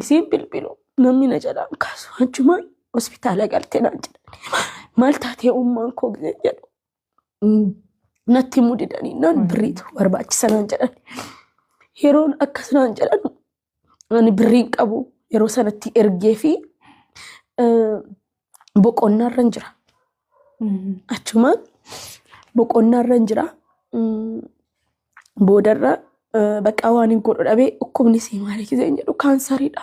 Gisiin bilbilu namni na jalaan kaasu achumaan hospitaala galtee naan jedhani. Maal taatee ummaan koo gisee jedhu natti mudidanii naan birriitu barbaachisa naan jedhani. Yeroon akkas naan jedhan ani birriin qabu yeroo sanatti ergee fi boqonnaarra hin jira. Achumaan boqonnaarra hin jira. Boodarra bakka waan hin godhu dhabee dhukkubni sii maali gisee jedhu kaansariidha.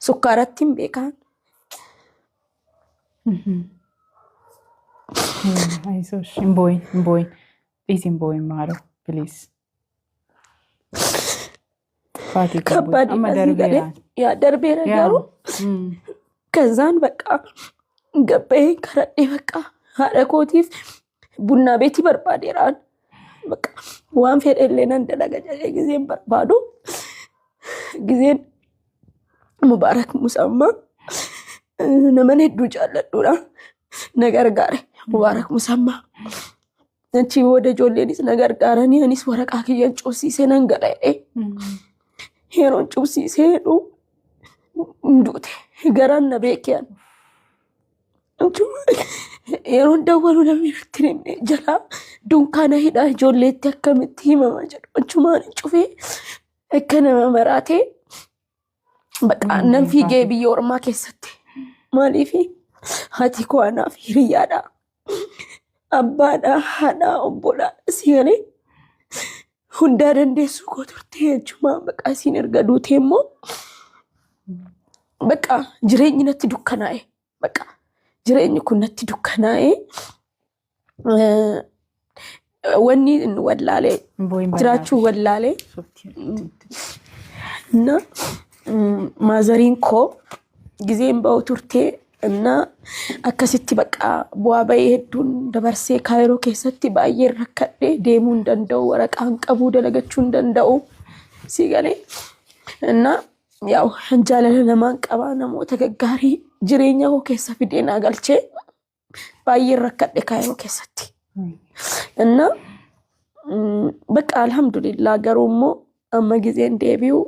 Sukkaaratti hin beekan. Aisosh, imboyin. Please imboyin Maro, please. Faati ከባድ ያ ደርቤ ነገሩ ከዛን በቃ ገባዬ ከረዴ በቃ አረኮቲፍ ቡና ቤት ይበርባዴራን በቃ ዋን ፌደሌና እንደለገጀ ጊዜን በርባዱ ጊዜን ሙባረክ ሙሰማ ነመን ሄዱ ጃለዱና ነገር ጋር ሙባረክ ሙሰማ እንቺ ወደ ጆሌኒስ ነገር ጋርኒ አኒስ ወረቃ ከየን ጮሲ ሰነንገዳይ Heron cusi seedu ndute garanna beekiyan yeroon dawwalu namni tirine jala dunkaana hidhaa ijoolleetti akkamitti himama jedhu achumaan cufee akka nama maraatee baqa nan fiigee biyya ormaa keessatti maaliifi haati koo anaaf hiriyaadha abbaadha haadha obbolaa sigalee hundaa dandeessu koo turte jechuudha baqa siin erga duutee immoo baqa jireenyi natti dukkanaa'e baqa jireenyi kun natti dukkanaa'e wanni wallaalee jiraachuu wallaalee እና ማዘሪን koo ጊዜን ባው turte እና akkasitti baqa bu'aa bayee hedduun dabarsee kaayiroo keessatti baay'ee rakkadhee deemuu hin danda'u waraqaan qabuu dalagachuu hin danda'u sigalee እና ያው jaalala namaan qabaa namoota gaggaarii jireenya koo keessa fidee naa galchee baay'ee rakkadhe kaayiroo keessatti እና baqa alhamdulillah garuu immoo amma giseen deebi'u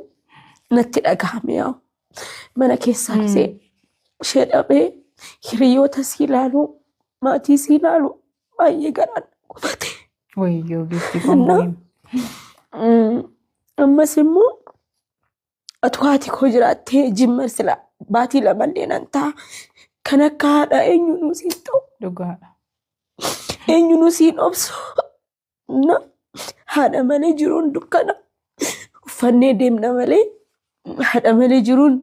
natti dhagahame yaa'u mana keessaa gisee shedhabee hiriyoota sii ilaalu maatii sii ilaalu baay'ee garaan qufate. Wayyoo giifti komboyin. Ammas immoo atu haati koo jiraattee jimma sila baatii lamallee nan ta'a kan akka haadha eenyuunuu siin ta'u. Dhugaadha. Eenyuunuu siin obsu. Haadha malee jiruun dukkana uffannee deemna malee haadha malee jiruun